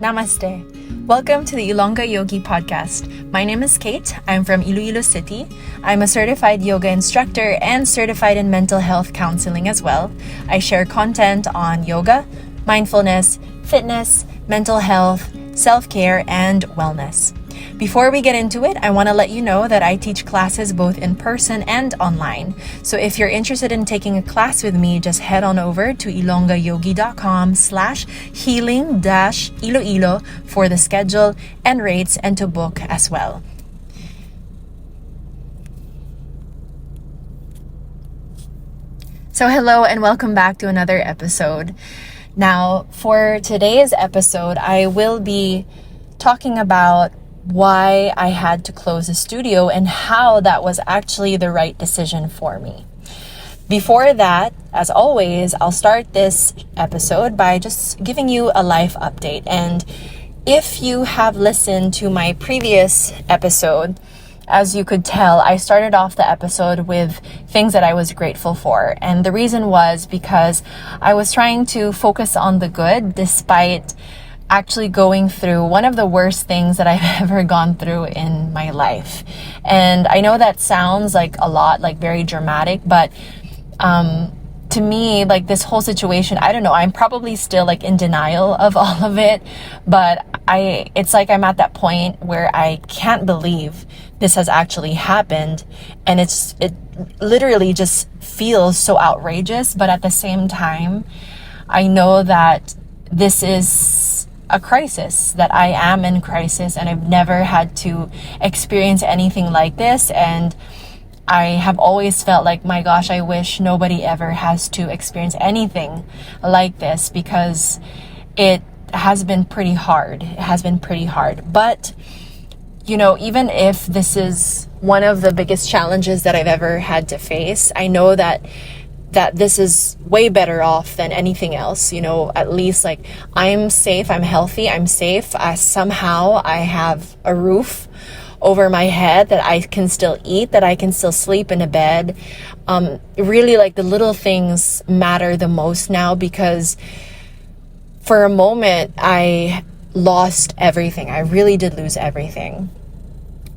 Namaste. Welcome to the Ilonggayogi podcast. My name is Kate. I'm from Iloilo City. I'm a certified yoga instructor and certified in mental health counseling as well. I share content on yoga, mindfulness, fitness, mental health, self-care, and wellness. Before we get into it, I want to let you know that I teach classes both in person and online. So if you're interested in taking a class with me, just head on over to ilonggayogi.com/healing-iloilo for the schedule and rates and to book as well. So hello and welcome back to another episode. Now, for today's episode, I will be talking about why I had to close the studio and how that was actually the right decision for me. Before that, as always, I'll start this episode by just giving you a life update. And if you have listened to my previous episode, as you could tell, I started off the episode with things that I was grateful for. And the reason was because I was trying to focus on the good despite actually going through one of the worst things that I've ever gone through in my life. And I know that sounds like a lot, like very dramatic, but to me, like this whole situation, I don't know, I'm probably still like in denial of all of it, but it's like I'm at that point where I can't believe this has actually happened. And it literally just feels so outrageous, but at the same time, I know that this is a crisis, that I am in crisis, and I've never had to experience anything like this. And I have always felt like, my gosh, I wish nobody ever has to experience anything like this, because it has been pretty hard. It has been pretty hard. But, you know, even if this is one of the biggest challenges that I've ever had to face, I know that this is way better off than anything else. You know, at least like I'm safe, I'm healthy, I'm safe. Somehow I have a roof over my head, that I can still eat, that I can still sleep in a bed. Really, like the little things matter the most now, because for a moment I lost everything. I really did lose everything.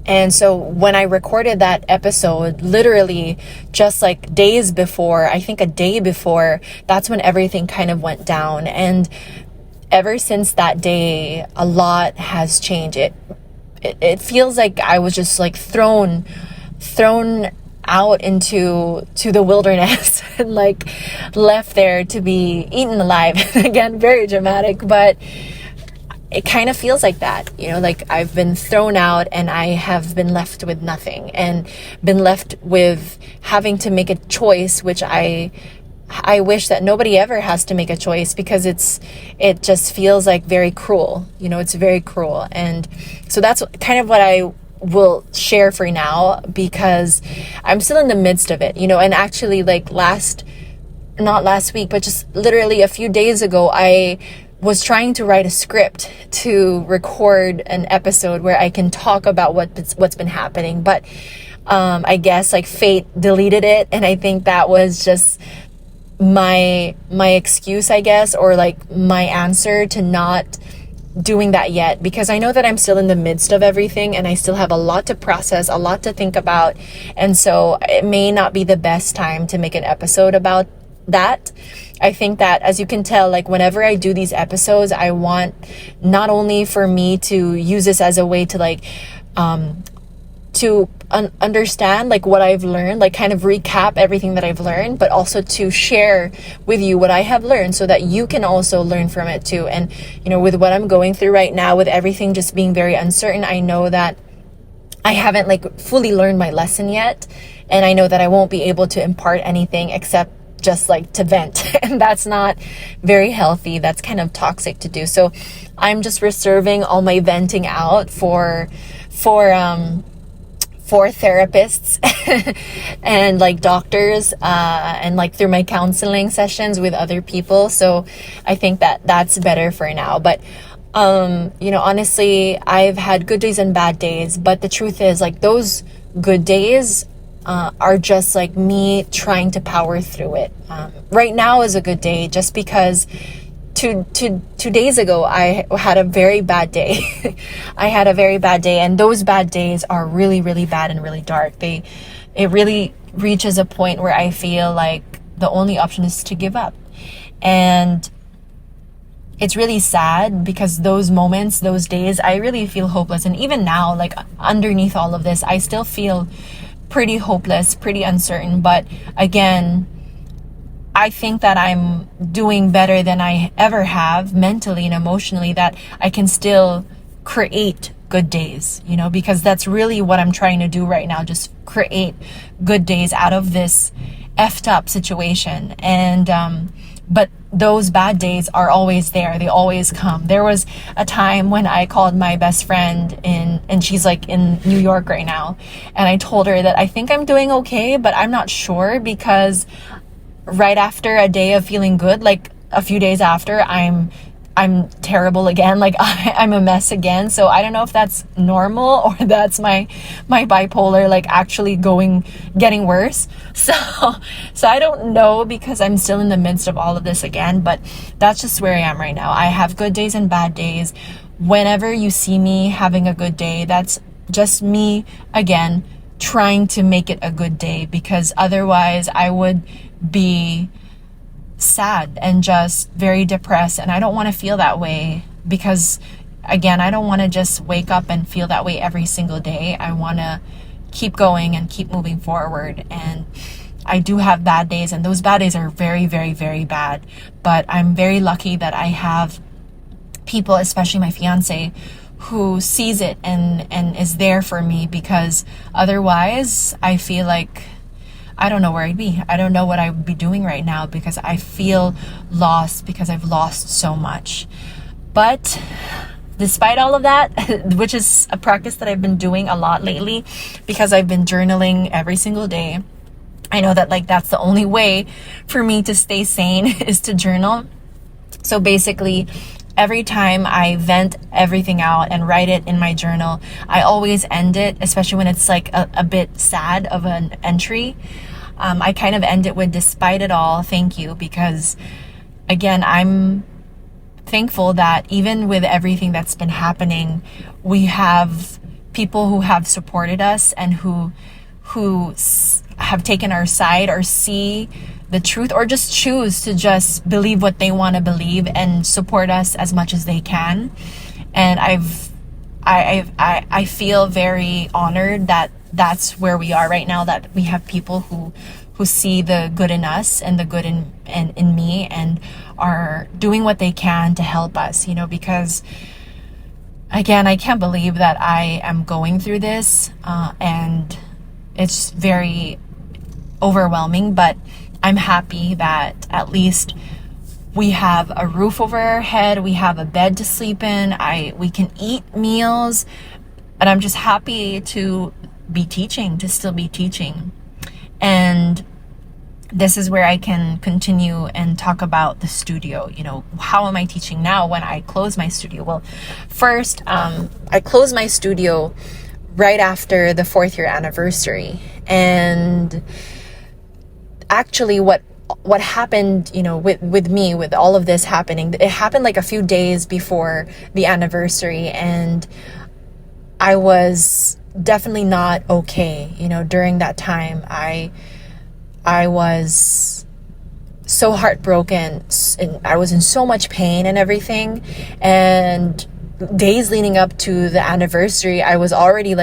And so when I recorded that episode, literally just like days before, I think a day before, that's when everything kind of went down. And ever since that day, a lot has changed. It feels like I was just like thrown out into the wilderness and like left there to be eaten alive. Again, very dramatic, but it kind of feels like that, you know, like I've been thrown out and I have been left with nothing, and been left with having to make a choice, which I wish that nobody ever has to make a choice, because it just feels like very cruel, you know, it's very cruel. And so that's kind of what I will share for now, because I'm still in the midst of it, you know. And actually, like not last week, but just literally a few days ago, I was trying to write a script to record an episode where I can talk about what's been happening. But I guess like fate deleted it. And I think that was just my excuse, I guess, or like my answer to not doing that yet, because I know that I'm still in the midst of everything and I still have a lot to process, a lot to think about. And so it may not be the best time to make an episode about that. I think that, as you can tell, like whenever I do these episodes, I want not only for me to use this as a way to like understand like what I've learned, like kind of recap everything that I've learned, but also to share with you what I have learned so that you can also learn from it too. And, you know, with what I'm going through right now, with everything just being very uncertain, I know that I haven't like fully learned my lesson yet. And I know that I won't be able to impart anything except just like to vent. And that's not very healthy. That's kind of toxic to do. So I'm just reserving all my venting out for therapists and like doctors, and like through my counseling sessions with other people. So I think that that's better for now. But you know, honestly, I've had good days and bad days, but the truth is, like, those good days are just like me trying to power through it. Right now is a good day just because two days ago, I had a very bad day. I had a very bad day, and those bad days are really, really bad and really dark. It really reaches a point where I feel like the only option is to give up. And it's really sad because those moments, those days, I really feel hopeless. And even now, like underneath all of this, I still feel pretty hopeless, pretty uncertain. But again, I think that I'm doing better than I ever have mentally and emotionally, that I can still create good days, you know, because that's really what I'm trying to do right now. Just create good days out of this effed up situation. And, but those bad days are always there. They always come. There was a time when I called my best friend and she's like in New York right now. And I told her that I think I'm doing okay, but I'm not sure, because right after a day of feeling good, like a few days after, I'm terrible again. Like I'm a mess again. So I don't know if that's normal or that's my bipolar, like actually getting worse. So I don't know, because I'm still in the midst of all of this again, but that's just where I am right now. I have good days and bad days. Whenever you see me having a good day, that's just me again trying to make it a good day, because otherwise I would be sad and just very depressed, and I don't want to feel that way, because again, I don't want to just wake up and feel that way every single day. I want to keep going and keep moving forward. And I do have bad days, and those bad days are very, very, very bad, but I'm very lucky that I have people, especially my fiance, who sees it and is there for me, because otherwise I feel like I don't know where I'd be. I don't know what I would be doing right now, because I feel lost, because I've lost so much. But despite all of that, which is a practice that I've been doing a lot lately, because I've been journaling every single day. I know that like that's the only way for me to stay sane is to journal. So basically, every time I vent everything out and write it in my journal, I always end it, especially when it's like a bit sad of an entry. I kind of end it with, despite it all, thank you. Because again, I'm thankful that even with everything that's been happening, we have people who have supported us and who have taken our side or see the truth, or just choose to just believe what they want to believe and support us as much as they can. And I feel very honored that that's where we are right now, that we have people who see the good in us and the good in me, and are doing what they can to help us, you know, because again, I can't believe that I am going through this, and it's very overwhelming, but I'm happy that at least we have a roof over our head, we have a bed to sleep in, we can eat meals, and I'm just happy to still be teaching. And this is where I can continue and talk about the studio. You know, how am I teaching now when I close my studio? Well, first, I closed my studio right after the 4th year anniversary. And actually what happened, you know, with me, with all of this happening, it happened like a few days before the anniversary, and I was definitely not okay. You know, during that time, I was so heartbroken, and I was in so much pain and everything. And days leading up to the anniversary, I was already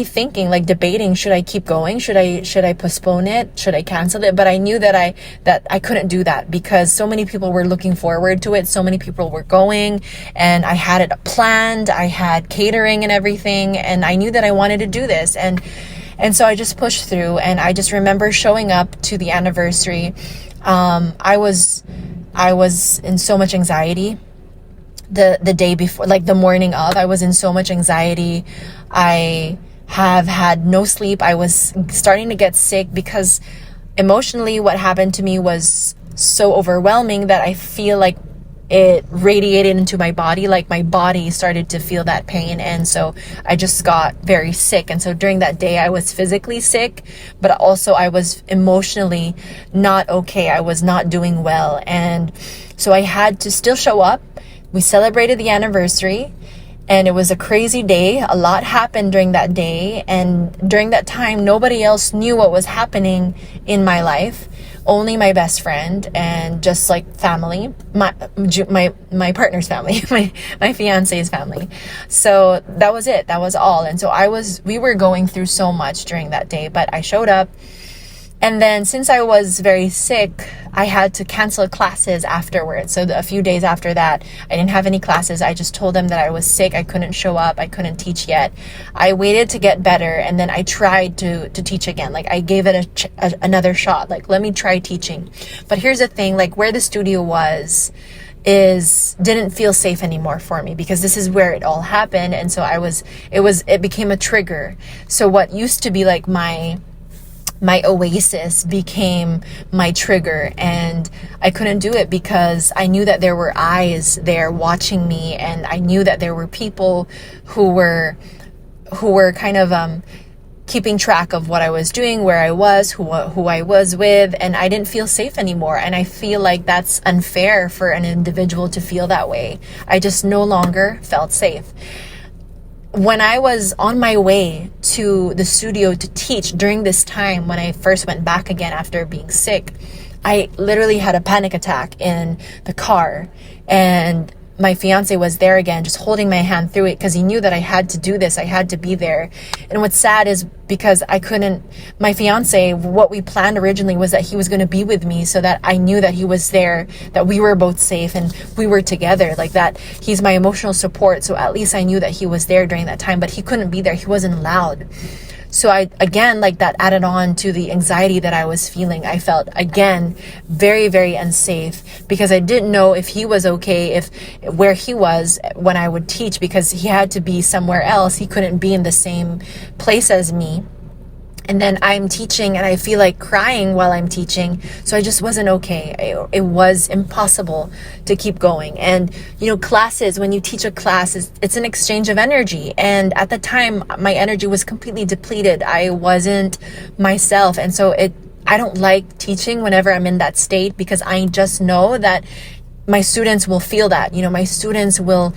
thinking, like debating, should I keep going? Should I postpone it? Should I cancel it? But I knew that I couldn't do that, because so many people were looking forward to it. So many people were going, and I had it planned. I had catering and everything, and I knew that I wanted to do this. And so I just pushed through, and I just remember showing up to the anniversary. I was in so much anxiety. The day before, like the morning of, I was in so much anxiety. I have had no sleep. I was starting to get sick, because emotionally what happened to me was so overwhelming that I feel like it radiated into my body. Like my body started to feel that pain, and so I just got very sick. And so during that day, I was physically sick, but also I was emotionally not okay. I was not doing well, and So I had to still show up. We celebrated the anniversary, and it was a crazy day. A lot happened during that day, and during that time, nobody else knew what was happening in my life. Only my best friend and just like family, my partner's family, my fiance's family. So that was it. That was all. And so we were going through so much during that day, but I showed up. And then since I was very sick, I had to cancel classes afterwards. So a few days after that, I didn't have any classes. I just told them that I was sick. I couldn't show up. I couldn't teach yet. I waited to get better, and then I tried to teach again. Like, I gave it another shot. Like, let me try teaching. But here's the thing, like, where the studio didn't feel safe anymore for me, because this is where it all happened. And so it became a trigger. So what used to be like my oasis became my trigger, and I couldn't do it because I knew that there were eyes there watching me, and I knew that there were people who were kind of keeping track of what I was doing, where I was, who I was with, and I didn't feel safe anymore. And I feel like that's unfair for an individual to feel that way. I just no longer felt safe. When I was on my way to the studio to teach during this time, when I first went back again after being sick, I literally had a panic attack in the car, and my fiance was there again, just holding my hand through it, because he knew that I had to do this. I had to be there. And what's sad is because my fiance, what we planned originally was that he was going to be with me, so that I knew that he was there, that we were both safe and we were together, like that. He's my emotional support. So at least I knew that he was there during that time, but he couldn't be there. He wasn't allowed. So again, like, that added on to the anxiety that I was feeling. I felt, again, very, very unsafe, because I didn't know if he was okay, where he was when I would teach, because he had to be somewhere else. He couldn't be in the same place as me. And then I'm teaching, and I feel like crying while I'm teaching. So I just wasn't okay. It was impossible to keep going. And, classes, when you teach a class, it's an exchange of energy. And at the time, my energy was completely depleted. I wasn't myself. And so I don't like teaching whenever I'm in that state, because I just know that my students will feel that, my students will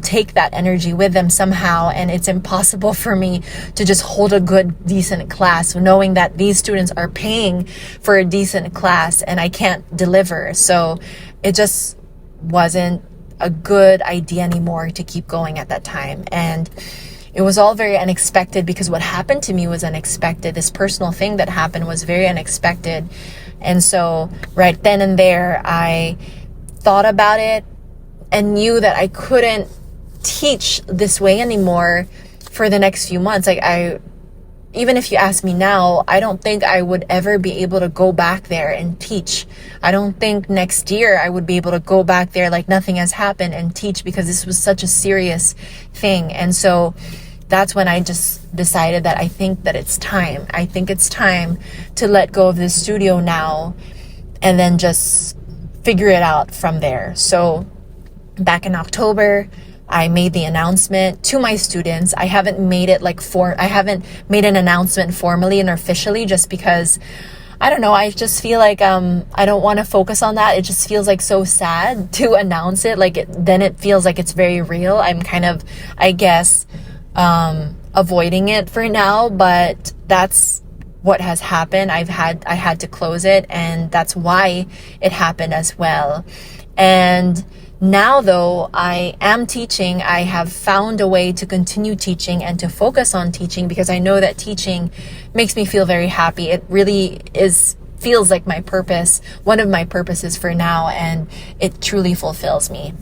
take that energy with them somehow. And it's impossible for me to just hold a good, decent class, knowing that these students are paying for a decent class and I can't deliver. So it just wasn't a good idea anymore to keep going at that time. And it was all very unexpected, because what happened to me was unexpected. This personal thing that happened was very unexpected. And so right then and there, I thought about it and knew that I couldn't teach this way anymore for the next few months. Like, even if you ask me now, I don't think I would ever be able to go back there and teach. I don't think next year I would be able to go back there like nothing has happened and teach, because this was such a serious thing. And so that's when I just decided that I think that it's time. I think it's time to let go of this studio now, and then just figure it out from there. So back in October, I made the announcement to my students. I haven't made it I haven't made an announcement formally and officially, just because I don't know, I just feel like I don't want to focus on that. It just feels like so sad to announce it. Then it feels like it's very real. I'm kind of, I guess, avoiding it for now, but that's what has happened. I had to close it, and that's why it happened as well. And now, though, I am teaching. I have found a way to continue teaching and to focus on teaching, because I know that teaching makes me feel very happy. It really feels like my purpose, one of my purposes for now, and it truly fulfills me.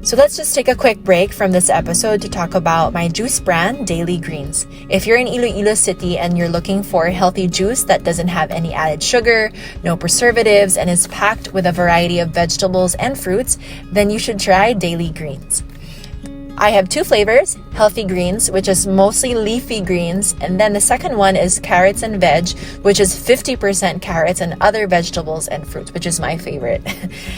So let's just take a quick break from this episode to talk about my juice brand, Daily Greens. If you're in Iloilo City and you're looking for a healthy juice that doesn't have any added sugar, no preservatives, and is packed with a variety of vegetables and fruits, then you should try Daily Greens. I have two flavors, healthy greens, which is mostly leafy greens, and then the second one is carrots and veg, which is 50% carrots and other vegetables and fruits, which is my favorite.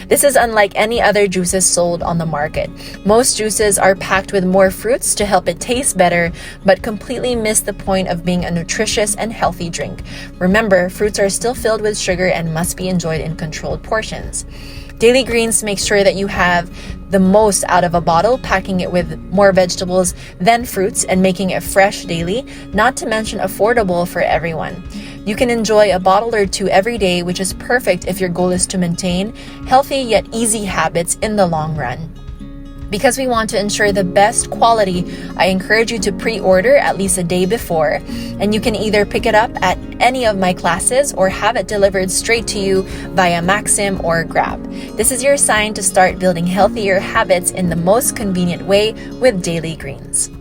This is unlike any other juices sold on the market. Most juices are packed with more fruits to help it taste better, but completely miss the point of being a nutritious and healthy drink. Remember, fruits are still filled with sugar and must be enjoyed in controlled portions. Daily Greens makes sure that you have the most out of a bottle, packing it with more vegetables than fruits and making it fresh daily, not to mention affordable for everyone. You can enjoy a bottle or two every day, which is perfect if your goal is to maintain healthy yet easy habits in the long run. Because we want to ensure the best quality, I encourage you to pre-order at least a day before, and you can either pick it up at any of my classes or have it delivered straight to you via Maxim or Grab. This is your sign to start building healthier habits in the most convenient way with Daily Greens.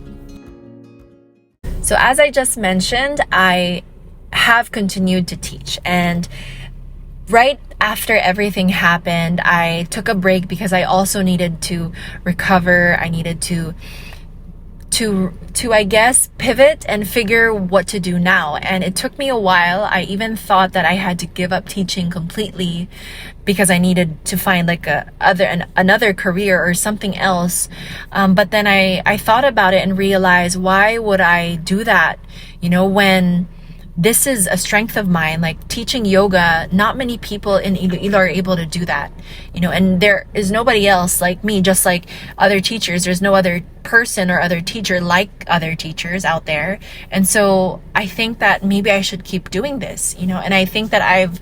So as I just mentioned, I have continued to teach, and right after everything happened, I took a break because I also needed to recover. I needed to I guess pivot and figure what to do now. And it took me a while. I even thought that I had to give up teaching completely because I needed to find like another career or something else. But then I thought about it and realized, why would I do that? When this is a strength of mine, like teaching yoga, not many people in Iloilo are able to do that, and there is nobody else like me, just like other teachers. There's no other person or other teacher like other teachers out there. And so I think that maybe I should keep doing this, and I think that I've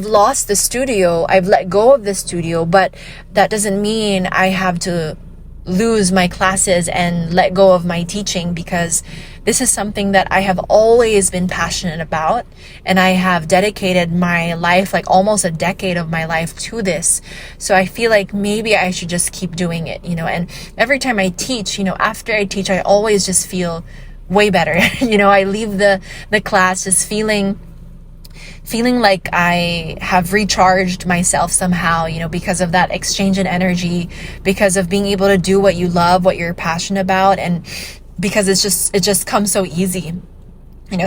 lost the studio. I've let go of the studio, but that doesn't mean I have to lose my classes and let go of my teaching, because this is something that I have always been passionate about, and I have dedicated my life, like almost a decade of my life, to this. So I feel like maybe I should just keep doing it, and every time I teach, after I teach, I always just feel way better. I leave the class just feeling like I have recharged myself somehow, because of that exchange in energy, because of being able to do what you love, what you're passionate about, and because it just comes so easy.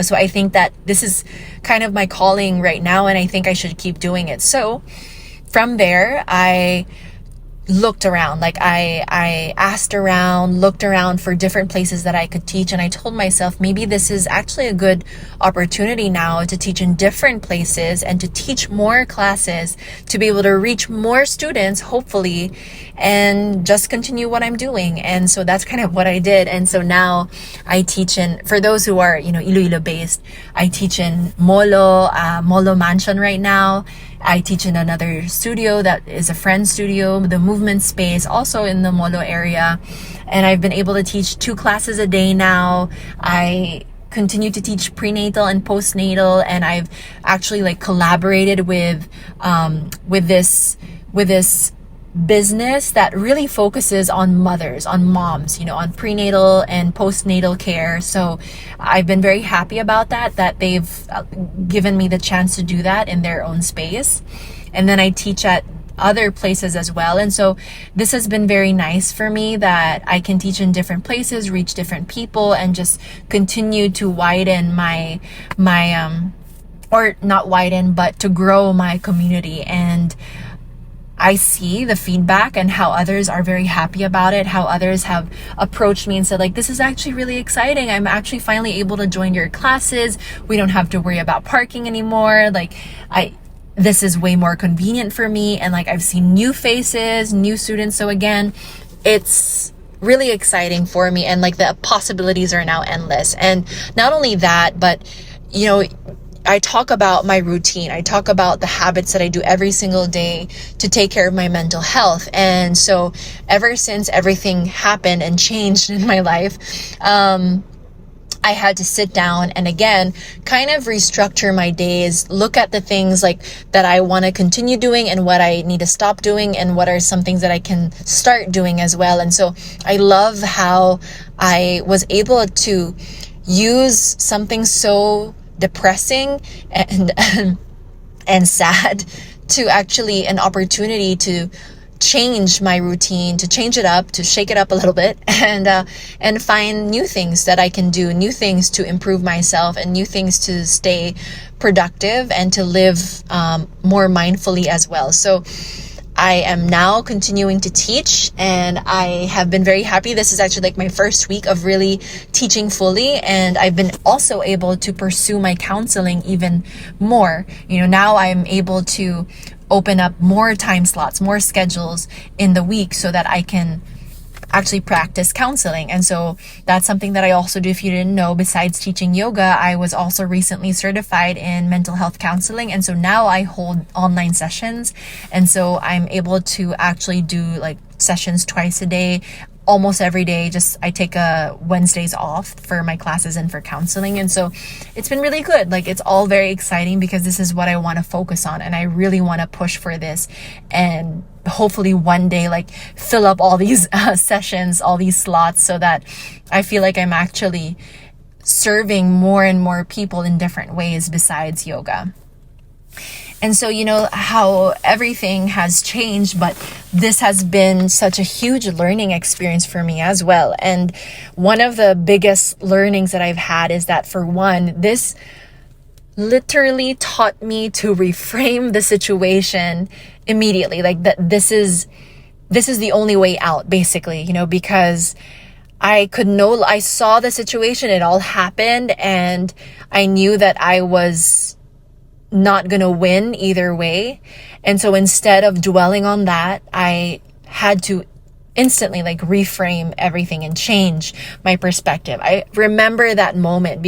So I think that this is kind of my calling right now, and I think I should keep doing it. So from there, I looked around, like I asked around, looked around for different places that I could teach. And I told myself, maybe this is actually a good opportunity now to teach in different places and to teach more classes, to be able to reach more students, hopefully, and just continue what I'm doing. And so that's kind of what I did. And so now I teach for those who are, Iloilo based, I teach in Molo Mansion right now. I teach in another studio that is a friend's studio, the movement space, also in the Molo area. And I've been able to teach 2 classes a day now. I continue to teach prenatal and postnatal, and I've actually collaborated with this business that really focuses on mothers, on moms, on prenatal and postnatal care. So I've been very happy about that they've given me the chance to do that in their own space. And then I teach at other places as well. And so this has been very nice for me, that I can teach in different places, reach different people, and just continue to widen my or not widen, but to grow my community. And I see the feedback and how others are very happy about it, how others have approached me and said, this is actually really exciting. I'm actually finally able to join your classes. We don't have to worry about parking anymore. This is way more convenient for me. And I've seen new faces, new students. So again, it's really exciting for me. And the possibilities are now endless. And not only that, but I talk about my routine. I talk about the habits that I do every single day to take care of my mental health. And so ever since everything happened and changed in my life, I had to sit down and again, kind of restructure my days, look at the things that I want to continue doing and what I need to stop doing, and what are some things that I can start doing as well. And so I love how I was able to use something so depressing and sad to actually an opportunity to change my routine, to change it up, to shake it up a little bit, and find new things that I can do, new things to improve myself, and new things to stay productive and to live more mindfully as well. So I am now continuing to teach, and I have been very happy. This is actually like my first week of really teaching fully, and I've been also able to pursue my counseling even more. Now I'm able to open up more time slots, more schedules in the week so that I can actually practice counseling. And so that's something that I also do. If you didn't know, besides teaching yoga, I was also recently certified in mental health counseling. And so now I hold online sessions. And so I'm able to actually do like sessions twice a day, almost every day. Just I take Wednesdays off for my classes and for counseling. And so it's been really good. Like, it's all very exciting because this is what I want to focus on, and I really want to push for this, and hopefully one day like fill up all these sessions, all these slots, so that I feel like I'm actually serving more and more people in different ways besides yoga. And so, how everything has changed, but this has been such a huge learning experience for me as well. And one of the biggest learnings that I've had is that, for one, this literally taught me to reframe the situation immediately. Like, that this is the only way out, basically, because I saw the situation, it all happened, and I knew that I was not gonna win either way. And so instead of dwelling on that, I had to instantly like reframe everything and change my perspective. I remember that moment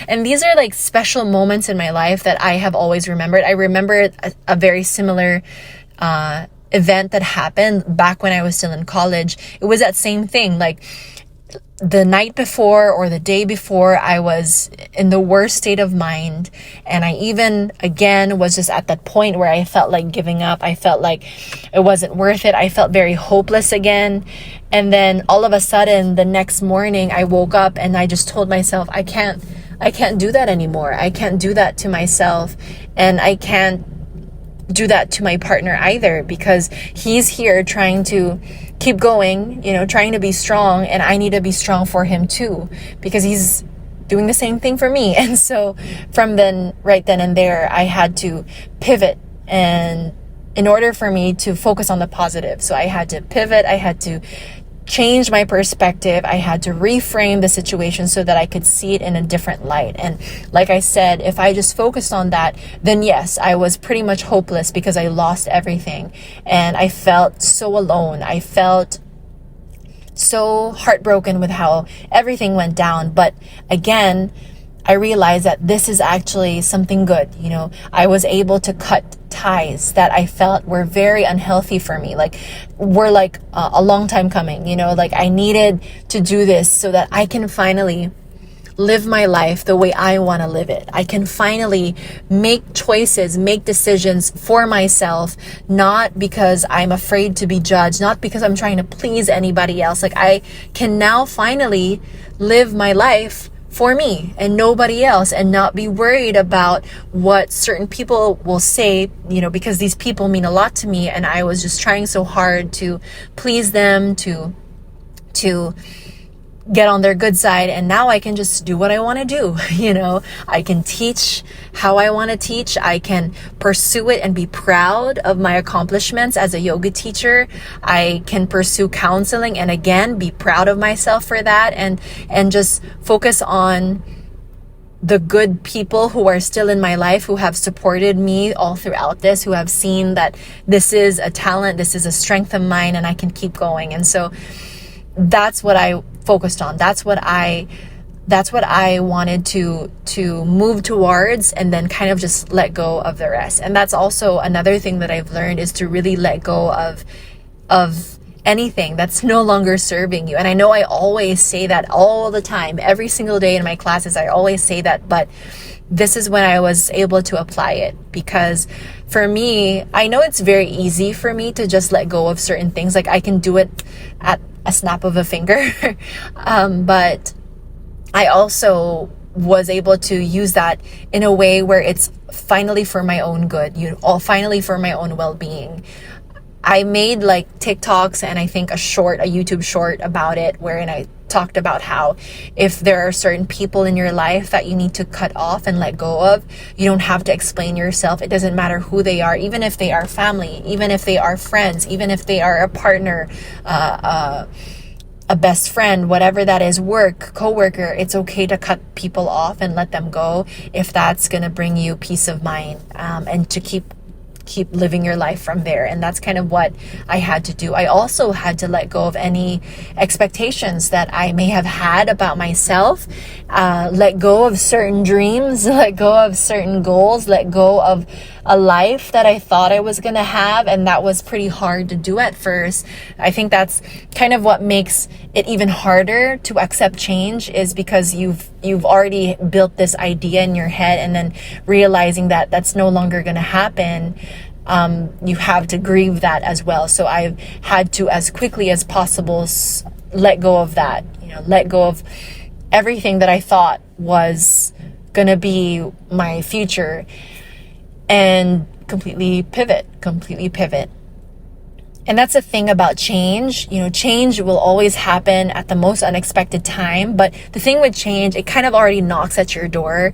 and these are like special moments in my life that I have always remembered. I remember a very similar event that happened back when I was still in college. It was that same thing. Like, the night before or the day before, I was in the worst state of mind. And I even, again, was just at that point where I felt like giving up. I felt like it wasn't worth it. I felt very hopeless again. And then all of a sudden, the next morning, I woke up and I just told myself, I can't do that anymore. I can't do that to myself. And I can't do that to my partner either, because he's here trying to keep going, trying to be strong, and I need to be strong for him too, because he's doing the same thing for me. And so right then and there, I had to pivot, and in order for me to focus on the positive. So I had to pivot, I had to change my perspective, I had to reframe the situation so that I could see it in a different light. And like I said, if I just focused on that, then yes, I was pretty much hopeless because I lost everything. And I felt so alone. I felt so heartbroken with how everything went down. But again, I realized that this is actually something good. I was able to cut ties that I felt were very unhealthy for me. Were a long time coming, I needed to do this so that I can finally live my life the way I want to live it. I can finally make choices, make decisions for myself, not because I'm afraid to be judged, not because I'm trying to please anybody else. I can now finally live my life for me and nobody else, and not be worried about what certain people will say, because these people mean a lot to me, and I was just trying so hard to please them, to get on their good side. And now I can just do what I want to do. I can teach how I want to teach. I can pursue it and be proud of my accomplishments as a yoga teacher. I can pursue counseling and again be proud of myself for that, and just focus on the good people who are still in my life, who have supported me all throughout this, who have seen that this is a talent, this is a strength of mine, and I can keep going. And so that's what I focused on. That's what I wanted to move towards, and then kind of just let go of the rest. And that's also another thing that I've learned, is to really let go of anything that's no longer serving you. And I know I always say that all the time, every single day in my classes, I always say that, but this is when I was able to apply it. Because for me, I know it's very easy for me to just let go of certain things. I can do it at a snap of a finger. But I also was able to use that in a way where it's finally for my own good, finally for my own well-being. I made like TikToks and I think a YouTube short about it, wherein I talked about how if there are certain people in your life that you need to cut off and let go of, you don't have to explain yourself. It doesn't matter who they are, even if they are family, even if they are friends, even if they are a partner, a best friend, whatever that is, work, coworker. It's okay to cut people off and let them go if that's going to bring you peace of mind, and to keep living your life from there. And that's kind of what I had to do. I also had to let go of any expectations that I may have had about myself, let go of certain dreams, let go of certain goals, let go of a life that I thought I was going to have. And that was pretty hard to do at first. I think that's kind of what makes it even harder to accept change, is because you've already built this idea in your head, and then realizing that that's no longer going to happen. You have to grieve that as well. So I've had to, as quickly as possible, let go of that, let go of everything that I thought was going to be my future, and completely pivot. And that's the thing about change. Change will always happen at the most unexpected time. But the thing with change, it kind of already knocks at your door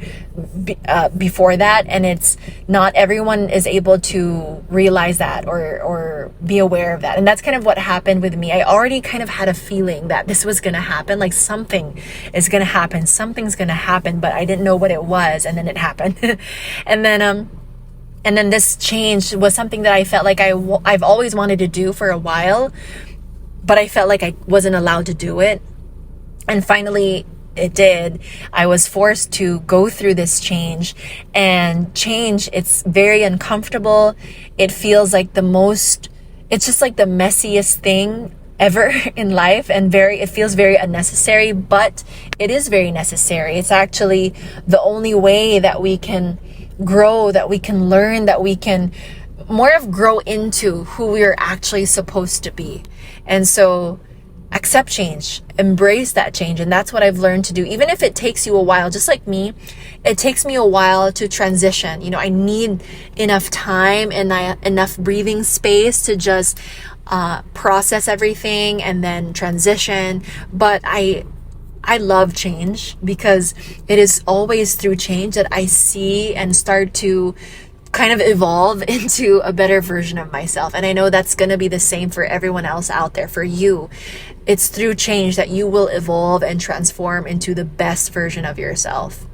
before that. And it's not everyone is able to realize that or be aware of that. And that's kind of what happened with me. I already kind of had a feeling that this was going to happen. Like something is going to happen. Something's going to happen. But I didn't know what it was. And then it happened. And then this change was something that I felt like I've always wanted to do for a while, but I felt like I wasn't allowed to do it. And finally, it did. I was forced to go through this change. And change, it's very uncomfortable. It feels like it's just like the messiest thing ever in life, and it feels very unnecessary, but it is very necessary. It's actually the only way that we can grow, that we can learn, that we can grow into who we're actually supposed to be. And so accept change, embrace that change. And that's what I've learned to do. Even if it takes you a while, just like me, it takes me a while to transition. I need enough time and enough breathing space to just process everything and then transition. But I love change, because it is always through change that I see and start to kind of evolve into a better version of myself. And I know that's going to be the same for everyone else out there. For you, it's through change that you will evolve and transform into the best version of yourself.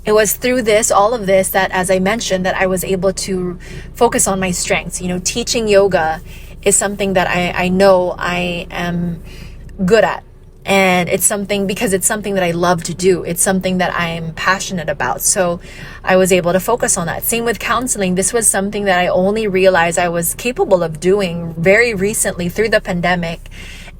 It was through all of this, that, as I mentioned, that I was able to focus on my strengths. Teaching yoga is something that I know I am good at. And it's something that I love to do. It's something that I'm passionate about. So I was able to focus on that. Same with counseling. This was something that I only realized I was capable of doing very recently through the pandemic.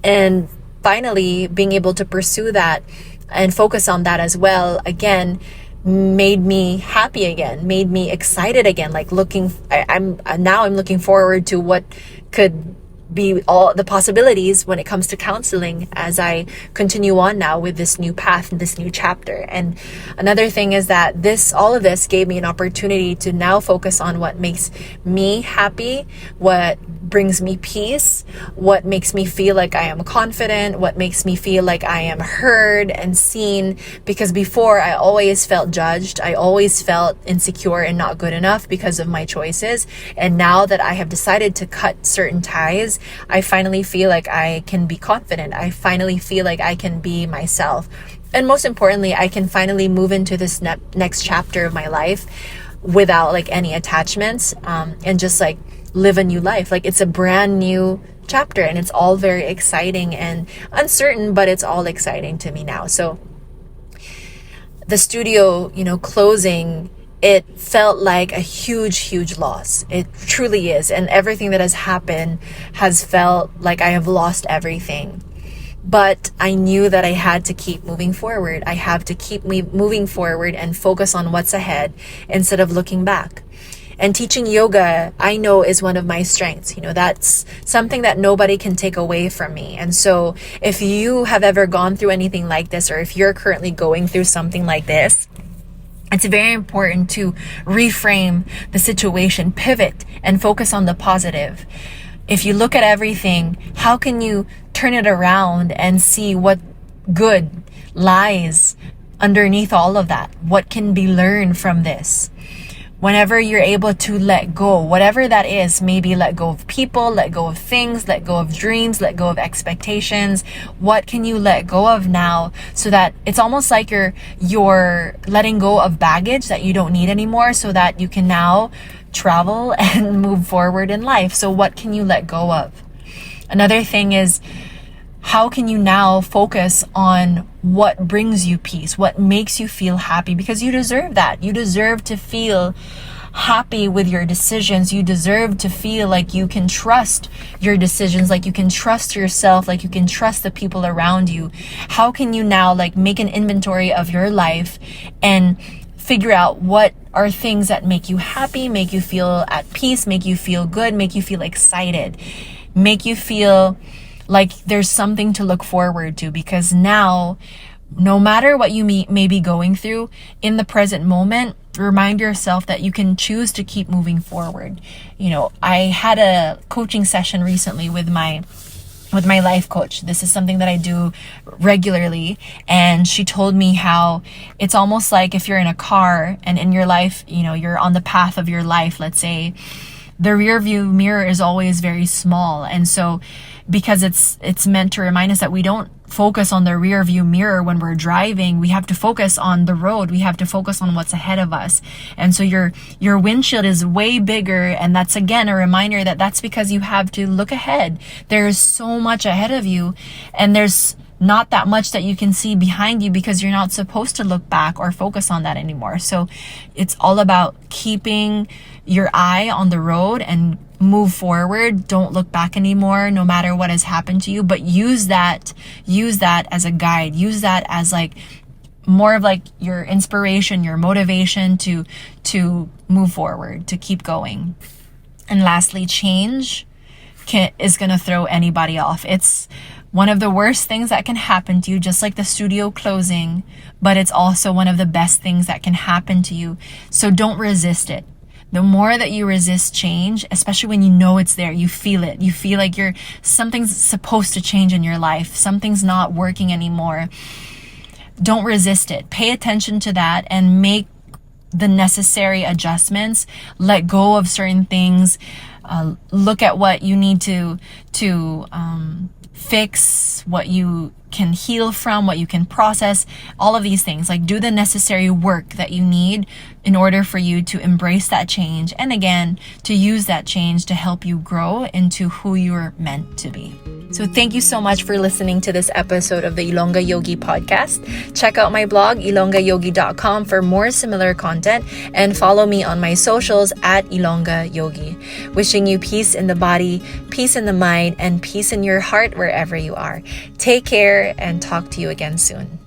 And finally being able to pursue that and focus on that as well, again, made me happy again, made me excited again. Like I'm looking forward to what could be all the possibilities when it comes to counseling as I continue on now with this new path and this new chapter. And another thing is that all of this gave me an opportunity to now focus on what makes me happy, what brings me peace, what makes me feel like I am confident, what makes me feel like I am heard and seen. Because before, I always felt judged. I always felt insecure and not good enough because of my choices. And now that I have decided to cut certain ties, I finally feel like I can be confident. I finally feel like I can be myself. And most importantly, I can finally move into this next chapter of my life without any attachments, and just live a new life. It's a brand new chapter, and it's all very exciting and uncertain, but it's all exciting to me now. So the studio, closing, it felt like a huge loss. It truly is. And everything that has happened has felt like I have lost everything. But I knew that I had to keep moving forward. I have to keep moving forward and focus on what's ahead instead of looking back. And teaching yoga, I know, is one of my strengths. That's something that nobody can take away from me. And so if you have ever gone through anything like this, or if you're currently going through something like this, It's very important to reframe the situation, pivot, and focus on the positive. If you look at everything, how can you turn it around and see what good lies underneath all of that? What can be learned from this? Whenever you're able to let go, whatever that is, maybe let go of people, let go of things, let go of dreams, let go of expectations. What can you let go of now so that it's almost like you're letting go of baggage that you don't need anymore so that you can now travel and move forward in life. So what can you let go of? Another thing is, how can you now focus on what brings you peace, what makes you feel happy? Because you deserve that. You deserve to feel happy with your decisions. You deserve to feel like you can trust your decisions, like you can trust yourself, like you can trust the people around you. How can you now make an inventory of your life and figure out what are things that make you happy, make you feel at peace, make you feel good, make you feel excited, make you feel like there's something to look forward to? Because now, no matter what you may be going through in the present moment, remind yourself that you can choose to keep moving forward. I had a coaching session recently with my life coach. This is something that I do regularly. And she told me how it's almost like if you're in a car and in your life, you're on the path of your life, let's say, the rear view mirror is always very small. And so because it's meant to remind us that we don't focus on the rear view mirror when we're driving, we have to focus on the road. We have to focus on what's ahead of us. And so your windshield is way bigger. And that's again a reminder that that's because you have to look ahead. There's so much ahead of you, and there's not that much that you can see behind you because you're not supposed to look back or focus on that anymore. So it's all about keeping your eye on the road and move forward. Don't look back anymore, no matter what has happened to you, but use that as a guide. Use that as more of your inspiration, your motivation to move forward, to keep going. And lastly, change is going to throw anybody off. It's one of the worst things that can happen to you, just like the studio closing, but it's also one of the best things that can happen to you. So don't resist it. The more that you resist change, especially when you know it's there, you feel it. You feel like something's supposed to change in your life. Something's not working anymore. Don't resist it. Pay attention to that and make the necessary adjustments. Let go of certain things. Look at what you need to fix, what you can heal from, what you can process, all of these things. Do the necessary work that you need in order for you to embrace that change, and again, to use that change to help you grow into who you're meant to be. So thank you so much for listening to this episode of the Ilonggayogi podcast. Check out my blog, ilonggayogi.com, for more similar content, and follow me on my socials at ilonggayogi. Wishing you peace in the body, peace in the mind, and peace in your heart wherever you are. Take care and talk to you again soon.